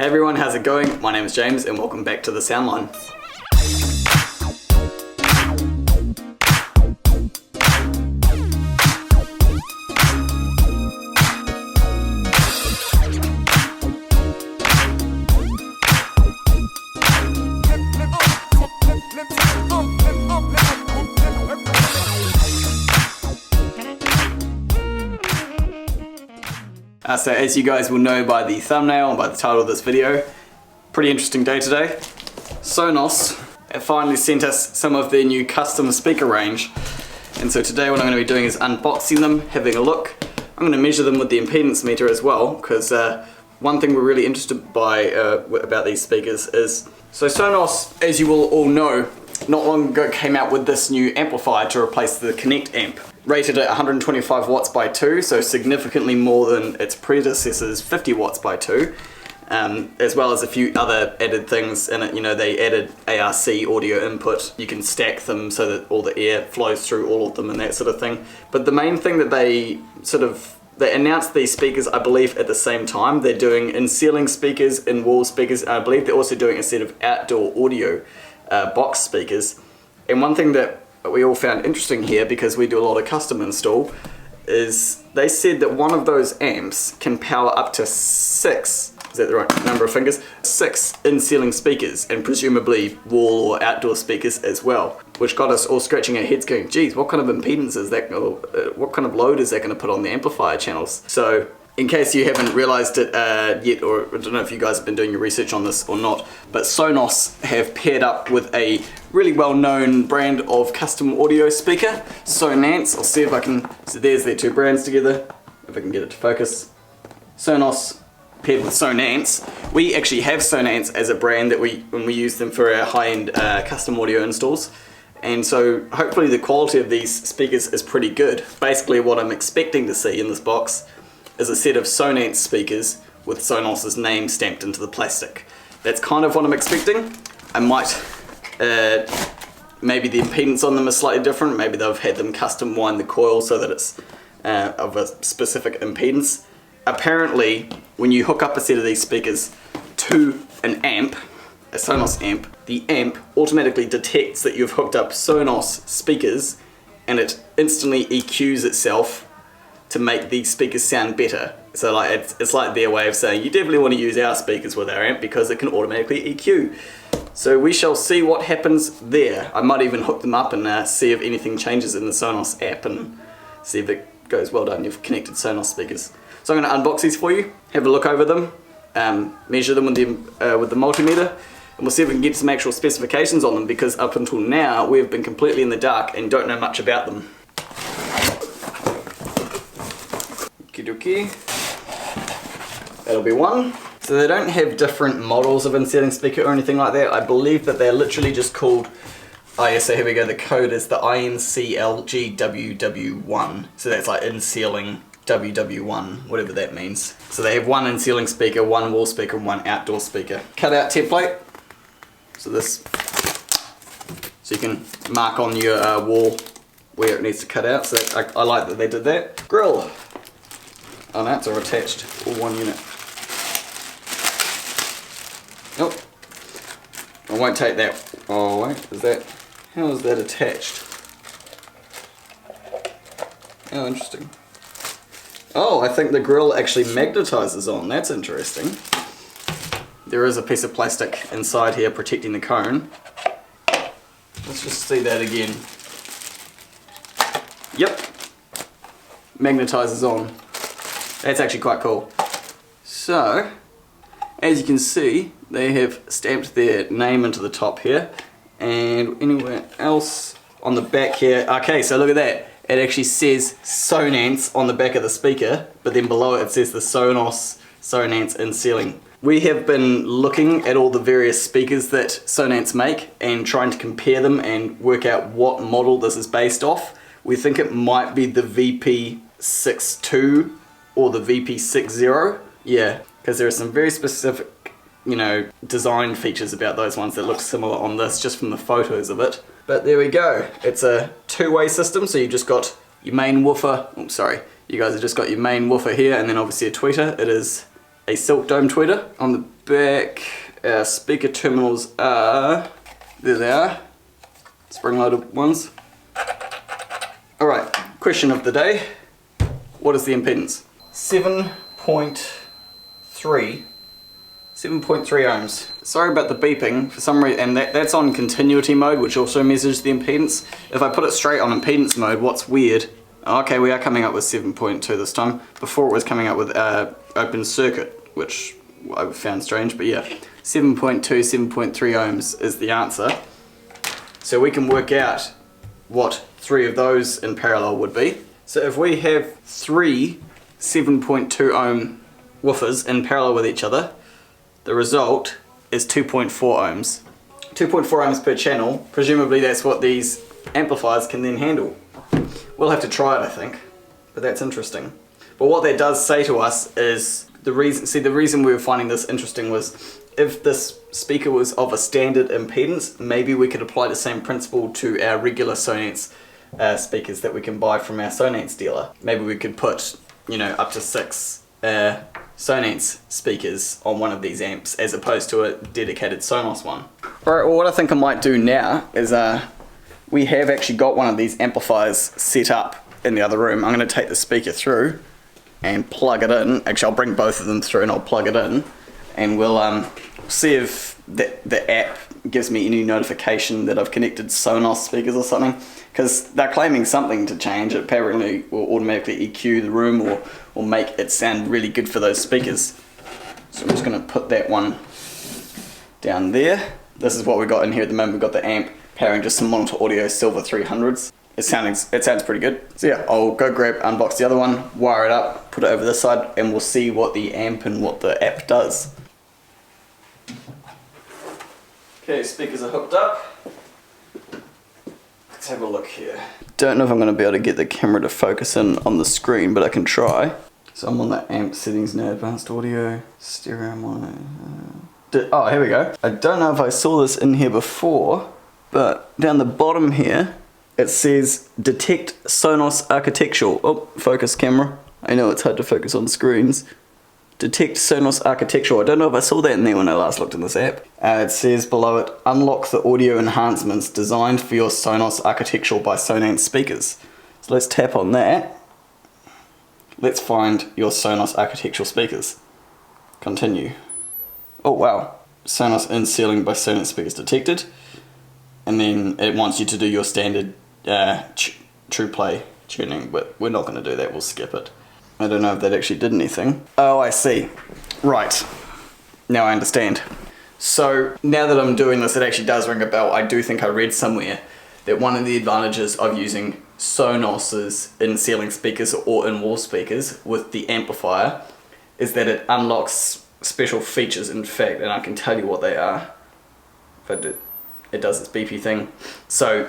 Hey everyone, how's it going? My name is James and welcome back to the Soundline. So as you guys will know by the thumbnail and by the title of this video, pretty interesting day today. Sonos have finally sent us some of their new custom speaker range. And so today what I'm going to be doing is unboxing them, having a look. I'm going to measure them with the impedance meter as well, because one thing we're really interested by about these speakers is, so Sonos, as you will all know, not long ago came out with this new amplifier to replace the Connect amp. Rated at 125 watts by 2, so significantly more than its predecessor's 50 watts by 2, as well as a few other added things in it. You know, they added ARC audio input. You can stack them so that all the air flows through all of them and that sort of thing. But the main thing that they announced these speakers, I believe, at the same time. They're doing in-ceiling speakers, in-wall speakers, and I believe they're also doing a set of outdoor audio box speakers. And one thing that we all found interesting here, because we do a lot of custom install, is they said that one of those amps can power up to 6, is that the right number of fingers? 6 in-ceiling speakers, and presumably wall or outdoor speakers as well, which got us all scratching our heads going, geez, what kind of impedance is that, or what kind of load is that going to put on the amplifier channels? So in case you haven't realized it yet, or I don't know if you guys have been doing your research on this or not, but Sonos have paired up with a really well-known brand of custom audio speaker, Sonance. I'll see if I can, so there's their two brands together, if I can get it to focus. Sonos paired with Sonance. We actually have Sonance as a brand that when we use them for our high-end custom audio installs. And so hopefully the quality of these speakers is pretty good. Basically what I'm expecting to see in this box is a set of Sonance speakers with Sonos's name stamped into the plastic. That's kind of what I'm expecting. I might, maybe the impedance on them is slightly different. Maybe they've had them custom wind the coil so that it's of a specific impedance. Apparently, when you hook up a set of these speakers to an amp, a Sonos amp, the amp automatically detects that you've hooked up Sonos speakers and it instantly EQs itself to make these speakers sound better. So like it's like their way of saying you definitely want to use our speakers with our amp because it can automatically EQ. So we shall see what happens there. I might even hook them up and see if anything changes in the Sonos app and see if it goes, well done, you've connected Sonos speakers. So I'm going to unbox these for you, have a look over them, measure them with the multimeter, and we'll see if we can get some actual specifications on them, because up until now we've been completely in the dark and don't know much about them. Okie dokie. That'll be one. So they don't have different models of in-ceiling speaker or anything like that. I believe that they're literally just called, oh yeah, so here we go, the code is the INCLGWW1. So that's like in-ceiling WW1, whatever that means. So they have one in-ceiling speaker, one wall speaker, and one outdoor speaker. Cutout template. So this, so you can mark on your wall where it needs to cut out. So that, I like that they did that. Grill. Oh no, it's all attached, all one unit. Nope. I won't take that. Oh wait, is that, how is that attached? Oh, interesting. Oh, I think the grill actually magnetizes on, that's interesting. There is a piece of plastic inside here protecting the cone. Let's just see that again. Yep, magnetizes on. That's actually quite cool. So, as you can see, they have stamped their name into the top here, and anywhere else on the back here. Okay, so look at that. It actually says Sonance on the back of the speaker, but then below it says the Sonance in-ceiling. We have been looking at all the various speakers that Sonance make and trying to compare them and work out what model this is based off. We think it might be the VP62 or the VP60. Yeah, because there are some very specific, you know, design features about those ones that look similar on this just from the photos of it. But there we go. It's a two-way system, so you just got your main woofer. Oh, sorry. You guys have just got your main woofer here, and then obviously a tweeter. It is a silk dome tweeter. On the back, our speaker terminals are, there they are, spring-loaded ones. Alright, question of the day. What is the impedance? 7.3 ohms. Sorry about the beeping, for some reason, and that's on continuity mode, which also measures the impedance. If I put it straight on impedance mode, what's weird, okay, we are coming up with 7.2 this time. Before it was coming up with open circuit, which I found strange, but yeah. 7.2, 7.3 ohms is the answer. So we can work out what 3 of those in parallel would be. So if we have 3 7.2 ohm woofers in parallel with each other, the result is 2.4 ohms. 2.4 ohms per channel, presumably that's what these amplifiers can then handle. We'll have to try it, I think, but that's interesting. But what that does say to us is, the reason we were finding this interesting was, if this speaker was of a standard impedance, maybe we could apply the same principle to our regular Sonance speakers that we can buy from our Sonance dealer. Maybe we could put, you know, up to 6 Sonance speakers on one of these amps as opposed to a dedicated Sonos one. Alright, well what I think I might do now is we have actually got one of these amplifiers set up in the other room. I'm going to take the speaker through and plug it in. Actually, I'll bring both of them through and I'll plug it in, and we'll see if the app gives me any notification that I've connected Sonos speakers or something, because they're claiming something to change. It apparently will automatically EQ the room or make it sound really good for those speakers. So I'm just going to put that one down there. This is what we got in here at the moment. We've got the amp powering just some monitor audio silver 300s. It sounds pretty good. So yeah, I'll go unbox the other one, wire it up, put it over this side, and we'll see what the amp and what the app does. Okay, speakers are hooked up. Let's have a look here. Don't know if I'm going to be able to get the camera to focus in on the screen, but I can try. So I'm on the amp settings now, advanced audio, stereo mono. Oh, here we go. I don't know if I saw this in here before, but down the bottom here, it says detect Sonos architectural. Oh, focus camera. I know it's hard to focus on screens. Detect Sonos architectural. I don't know if I saw that in there when I last looked in this app. It says below it, unlock the audio enhancements designed for your Sonos architectural by Sonance speakers. So let's tap on that. Let's find your Sonos architectural speakers. Continue. Oh wow. Sonos in ceiling by Sonance speakers detected. And then it wants you to do your standard true play tuning, but we're not going to do that, we'll skip it. I don't know if that actually did anything. Oh, I see. Right. Now I understand. So now that I'm doing this, it actually does ring a bell. I do think I read somewhere that one of the advantages of using Sonos's in-ceiling speakers or in-wall speakers with the amplifier is that it unlocks special features, in fact, and I can tell you what they are. If I do, it does its beepy thing. So,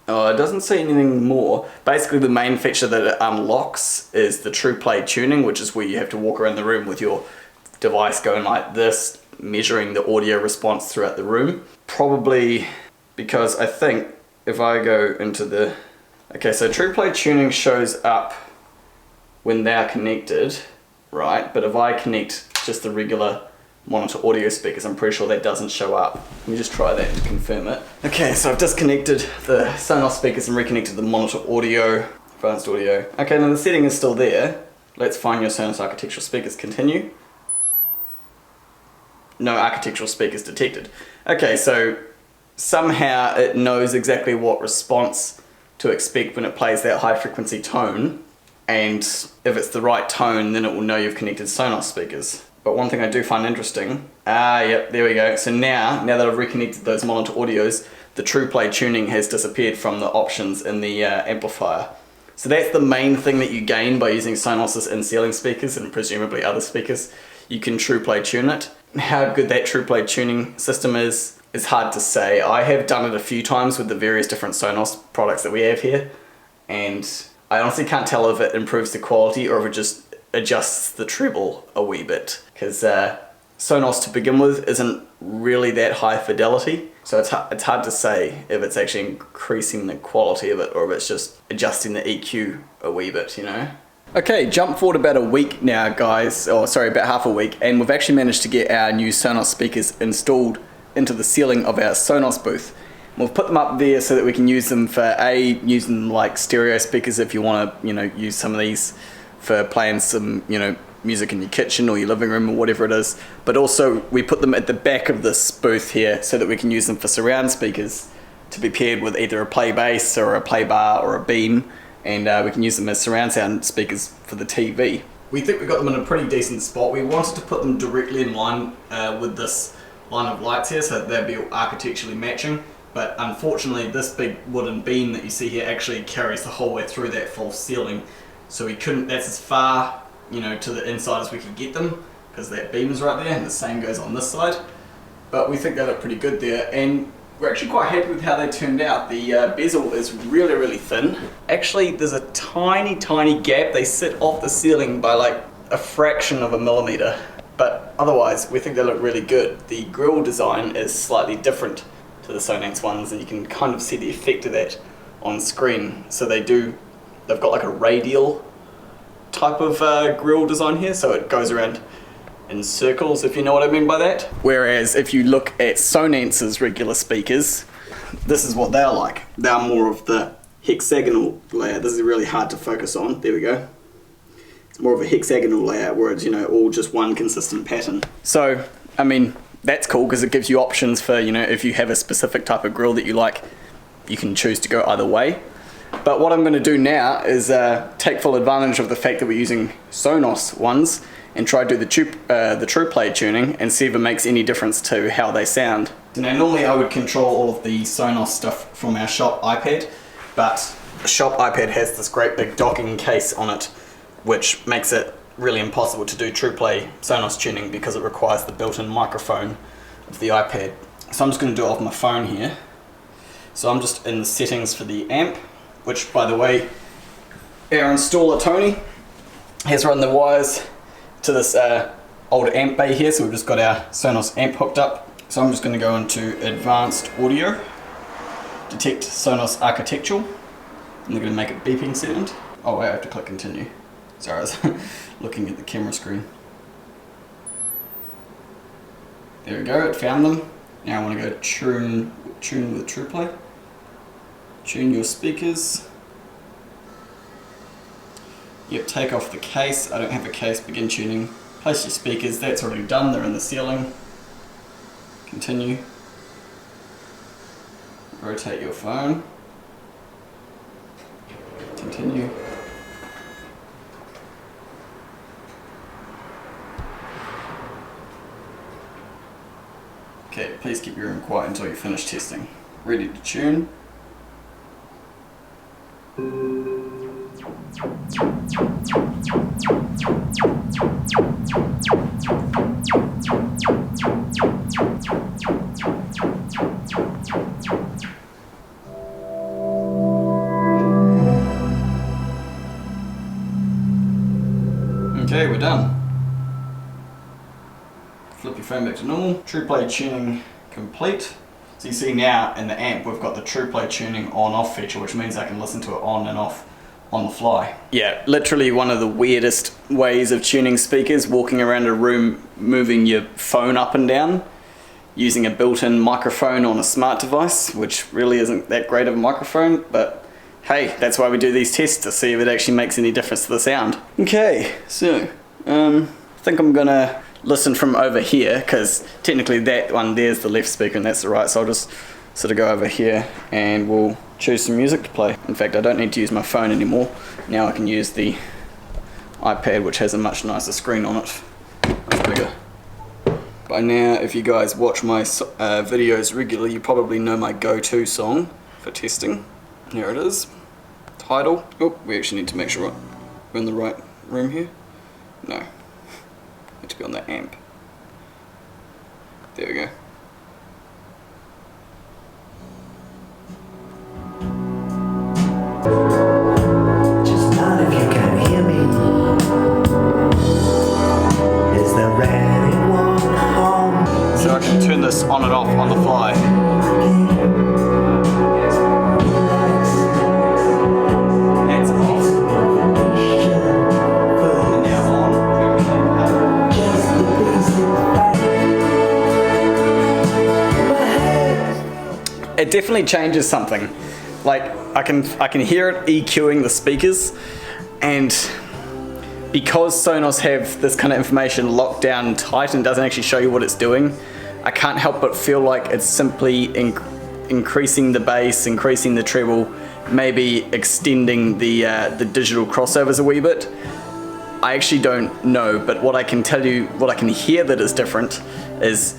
it doesn't say anything more. Basically the main feature that it unlocks is the true play tuning, which is where you have to walk around the room with your device going like this, measuring the audio response throughout the room. Probably because I think if I go into the... Okay, so true play tuning shows up when they're connected, right? But if I connect just the regular monitor audio speakers, I'm pretty sure that doesn't show up. Let me just try that to confirm it. Okay, so I've disconnected the Sonos speakers and reconnected the monitor audio, advanced audio. Okay, now the setting is still there. Let's find your Sonos architectural speakers. Continue. No architectural speakers detected. Okay, so somehow it knows exactly what response to expect when it plays that high frequency tone, and if it's the right tone, then it will know you've connected Sonos speakers. But one thing I do find interesting, yep, there we go. So now that I've reconnected those monitor audios, the true play tuning has disappeared from the options in the amplifier. So that's the main thing that you gain by using Sonos's in-ceiling speakers and presumably other speakers. You can true play tune it. How good that true play tuning system is hard to say. I have done it a few times with the various different Sonos products that we have here, and I honestly can't tell if it improves the quality or if it just adjusts the treble a wee bit, because Sonos to begin with isn't really that high fidelity, so it's hard to say if it's actually increasing the quality of it or if it's just adjusting the EQ a wee bit, you know. Okay, jump forward about a week now, guys, or sorry, about half a week, and we've actually managed to get our new Sonos speakers installed into the ceiling of our Sonos booth. We've put them up there so that we can use them for using them like stereo speakers if you want to, use some of these for playing some, music in your kitchen or your living room or whatever it is. But also we put them at the back of this booth here so that we can use them for surround speakers to be paired with either a play bass or a play bar or a beam, and we can use them as surround sound speakers for the TV. We think we got them in a pretty decent spot. We wanted to put them directly in line with this line of lights here so they'd be architecturally matching, but unfortunately this big wooden beam that you see here actually carries the whole way through that false ceiling, so we couldn't, that's as far to the inside as we could get them because that beam is right there, and the same goes on this side. But we think they look pretty good there, and we're actually quite happy with how they turned out. The bezel is really, really thin. Actually, there's a tiny, tiny gap. They sit off the ceiling by like a fraction of a millimeter. But otherwise, we think they look really good. The grille design is slightly different to the Sonance ones, and you can kind of see the effect of that on screen. So they've got like a radial type of grille design here, so it goes around in circles, if you know what I mean by that. Whereas if you look at Sonance's regular speakers, this is what they're like. They're more of the hexagonal layout. This is really hard to focus on. There we go. It's more of a hexagonal layout where it's, all just one consistent pattern. So, I mean, that's cool because it gives you options for, if you have a specific type of grille that you like, you can choose to go either way. But what I'm going to do now is take full advantage of the fact that we're using Sonos ones and try to do the TruePlay tuning and see if it makes any difference to how they sound. Now normally I would control all of the Sonos stuff from our shop iPad, but the shop iPad has this great big docking case on it, which makes it really impossible to do TruePlay Sonos tuning because it requires the built-in microphone of the iPad. So I'm just going to do it off my phone here. So I'm just in the settings for the amp, which, by the way, our installer Tony has run the wires to this old amp bay here, so we've just got our Sonos amp hooked up. So I'm just going to go into advanced audio, detect Sonos architectural, and we're going to make it beeping sound. Oh wait, I have to click continue. Sorry, I was looking at the camera screen. There we go, it found them. Now I want to go tune with TruePlay. Tune your speakers. Yep, take off the case. I don't have a case. Begin tuning. Place your speakers. That's already done. They're in the ceiling. Continue. Rotate your phone. Continue. Okay, please keep your room quiet until you finish testing. Ready to tune. Okay, we're done. Flip your phone back to normal. TruePlay tuning complete. So you see now in the amp we've got the TruePlay tuning on-off feature, which means I can listen to it on and off on the fly. Yeah, literally one of the weirdest ways of tuning speakers, walking around a room moving your phone up and down using a built-in microphone on a smart device, which really isn't that great of a microphone, but hey, that's why we do these tests, to see if it actually makes any difference to the sound. Okay, so I think I'm gonna listen from over here, because technically that one there's the left speaker and that's the right, so I'll just sort of go over here and we'll choose some music to play. In fact, I don't need to use my phone anymore. Now I can use the iPad, which has a much nicer screen on it. Much bigger. By now, if you guys watch my videos regularly, you probably know my go-to song for testing. Here it is. Tidal. Oh, we actually need to make sure we're in the right room here. No. Need to be on the amp. There we go. Just not if you can hear me. Is there anyone home? So I can turn this on and off on the fly. That's off. it definitely changes something. Like I can hear it EQing the speakers, and because Sonos have this kind of information locked down tight and doesn't actually show you what it's doing, I can't help but feel like it's simply increasing the bass, increasing the treble, maybe extending the digital crossovers a wee bit. I actually don't know, but what I can tell you, what I can hear that is different is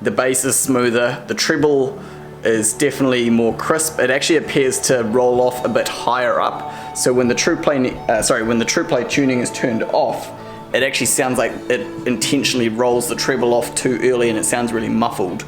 the bass is smoother, the treble is definitely more crisp. It actually appears to roll off a bit higher up. So when the true play tuning is turned off, it actually sounds like it intentionally rolls the treble off too early and it sounds really muffled.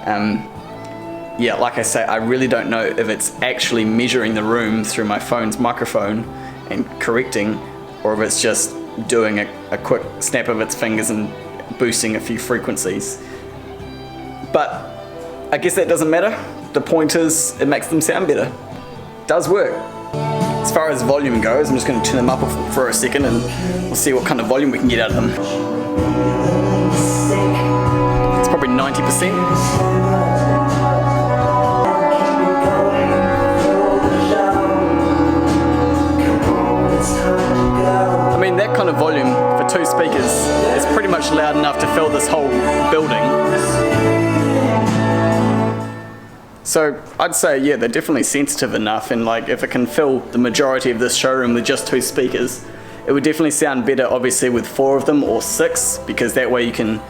Yeah, like I say, I really don't know if it's actually measuring the room through my phone's microphone and correcting, or if it's just doing a quick snap of its fingers and boosting a few frequencies. But I guess that doesn't matter. The point is, it makes them sound better. It does work. As far as volume goes, I'm just going to turn them up for a second and we'll see what kind of volume we can get out of them. It's probably 90%. I mean, that kind of volume for 2 speakers is pretty much loud enough to fill this whole building. So I'd say, yeah, they're definitely sensitive enough, and like if it can fill the majority of this showroom with just 2 speakers, it would definitely sound better obviously with 4 of them or 6, because that way you can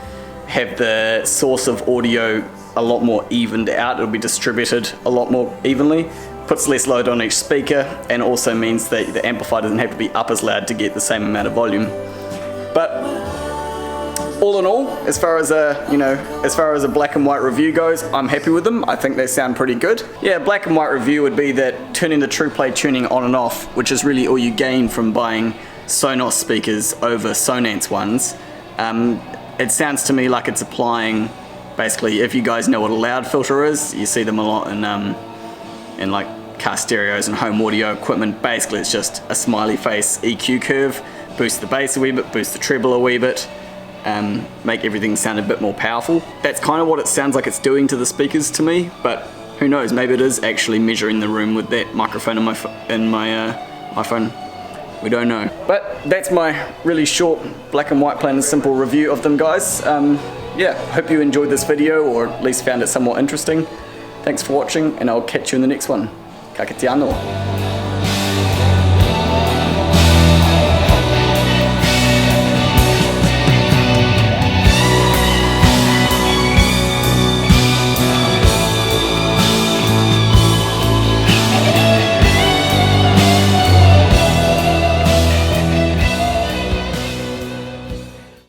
have the source of audio a lot more evened out. It'll be distributed a lot more evenly, puts less load on each speaker, and also means that the amplifier doesn't have to be up as loud to get the same amount of volume. But all in all, as far as a black and white review goes, I'm happy with them. I think they sound pretty good. Yeah, black and white review would be that turning the true play tuning on and off, which is really all you gain from buying Sonos speakers over Sonance ones. It sounds to me like it's applying, basically, if you guys know what a loud filter is, you see them a lot in like car stereos and home audio equipment. Basically, it's just a smiley face EQ curve, boost the bass a wee bit, boost the treble a wee bit, make everything sound a bit more powerful. That's kind of what it sounds like it's doing to the speakers to me, but who knows, maybe it is actually measuring the room with that microphone in my iPhone. We don't know. But that's my really short black and white plain and simple review of them, guys. Yeah, hope you enjoyed this video, or at least found it somewhat interesting. Thanks for watching, and I'll catch you in the next one. Ka kite anō.